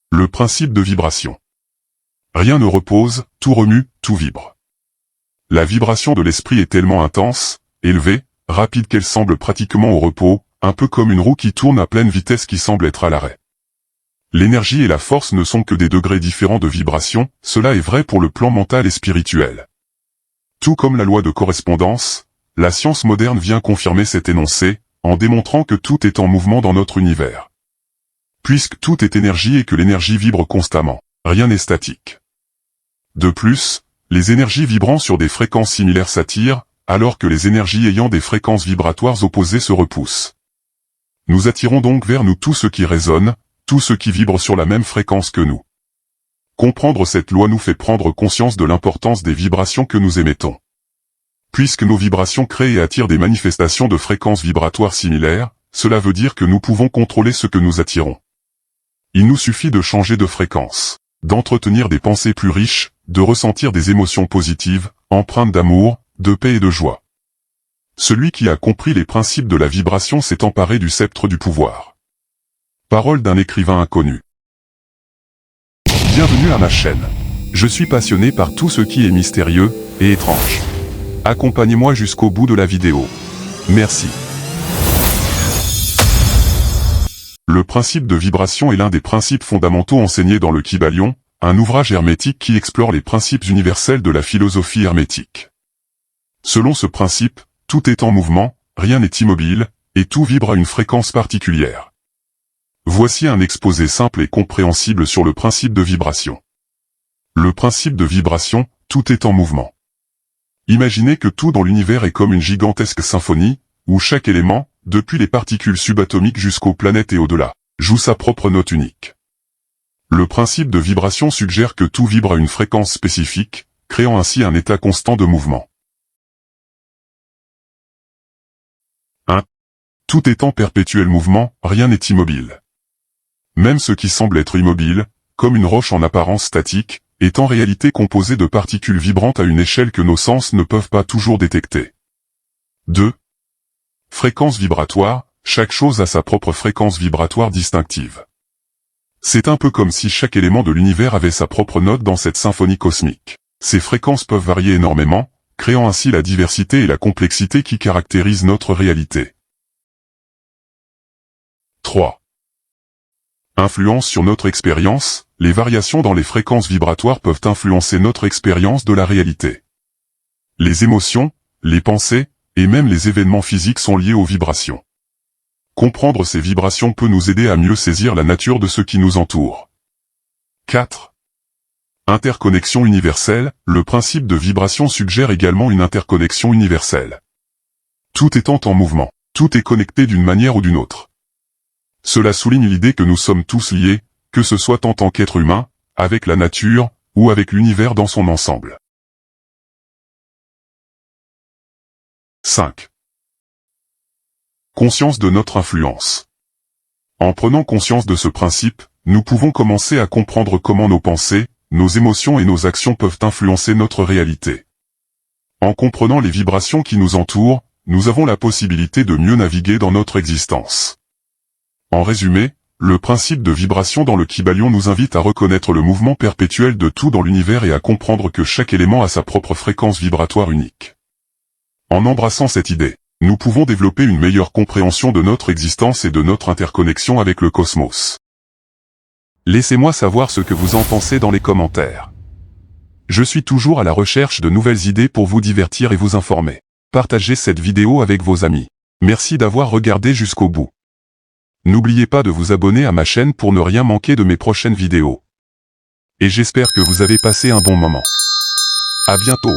Le principe de vibration. Rien ne repose, tout remue, tout vibre. La vibration de l'esprit est tellement intense, élevée, rapide qu'elle semble pratiquement au repos, un peu comme une roue qui tourne à pleine vitesse qui semble être à l'arrêt. L'énergie et la force ne sont que des degrés différents de vibration, cela est vrai pour le plan mental et spirituel. Tout comme la loi de correspondance, la science moderne vient confirmer cet énoncé, en démontrant que tout est en mouvement dans notre univers. Puisque tout est énergie et que l'énergie vibre constamment, rien n'est statique. De plus, les énergies vibrant sur des fréquences similaires s'attirent, alors que les énergies ayant des fréquences vibratoires opposées se repoussent. Nous attirons donc vers nous tout ce qui résonne, tout ce qui vibre sur la même fréquence que nous. Comprendre cette loi nous fait prendre conscience de l'importance des vibrations que nous émettons. Puisque nos vibrations créent et attirent des manifestations de fréquences vibratoires similaires, cela veut dire que nous pouvons contrôler ce que nous attirons. Il nous suffit de changer de fréquence, d'entretenir des pensées plus riches, de ressentir des émotions positives, empreintes d'amour, de paix et de joie. Celui qui a compris les principes de la vibration s'est emparé du sceptre du pouvoir. Parole d'un écrivain inconnu. Bienvenue à ma chaîne. Je suis passionné par tout ce qui est mystérieux et étrange. Accompagnez-moi jusqu'au bout de la vidéo. Merci. Le principe de vibration est l'un des principes fondamentaux enseignés dans le Kybalion, un ouvrage hermétique qui explore les principes universels de la philosophie hermétique. Selon ce principe, tout est en mouvement, rien n'est immobile, et tout vibre à une fréquence particulière. Voici un exposé simple et compréhensible sur le principe de vibration. Le principe de vibration, tout est en mouvement. Imaginez que tout dans l'univers est comme une gigantesque symphonie, où chaque élément, depuis les particules subatomiques jusqu'aux planètes et au-delà, joue sa propre note unique. Le principe de vibration suggère que tout vibre à une fréquence spécifique, créant ainsi un état constant de mouvement. 1. Tout est en perpétuel mouvement, rien n'est immobile. Même ce qui semble être immobile, comme une roche en apparence statique, est en réalité composé de particules vibrantes à une échelle que nos sens ne peuvent pas toujours détecter. 2. Fréquence vibratoire, chaque chose a sa propre fréquence vibratoire distinctive. C'est un peu comme si chaque élément de l'univers avait sa propre note dans cette symphonie cosmique. Ces fréquences peuvent varier énormément, créant ainsi la diversité et la complexité qui caractérisent notre réalité. 3. Influence sur notre expérience, les variations dans les fréquences vibratoires peuvent influencer notre expérience de la réalité. Les émotions, les pensées, et même les événements physiques sont liés aux vibrations. Comprendre ces vibrations peut nous aider à mieux saisir la nature de ce qui nous entoure. 4. Interconnexion universelle, le principe de vibration suggère également une interconnexion universelle. Tout étant en mouvement, tout est connecté d'une manière ou d'une autre. Cela souligne l'idée que nous sommes tous liés, que ce soit en tant qu'être humain, avec la nature, ou avec l'univers dans son ensemble. 5. Conscience de notre influence. En prenant conscience de ce principe, nous pouvons commencer à comprendre comment nos pensées, nos émotions et nos actions peuvent influencer notre réalité. En comprenant les vibrations qui nous entourent, nous avons la possibilité de mieux naviguer dans notre existence. En résumé, le principe de vibration dans le Kybalion nous invite à reconnaître le mouvement perpétuel de tout dans l'univers et à comprendre que chaque élément a sa propre fréquence vibratoire unique. En embrassant cette idée, nous pouvons développer une meilleure compréhension de notre existence et de notre interconnexion avec le cosmos. Laissez-moi savoir ce que vous en pensez dans les commentaires. Je suis toujours à la recherche de nouvelles idées pour vous divertir et vous informer. Partagez cette vidéo avec vos amis. Merci d'avoir regardé jusqu'au bout. N'oubliez pas de vous abonner à ma chaîne pour ne rien manquer de mes prochaines vidéos. Et j'espère que vous avez passé un bon moment. À bientôt.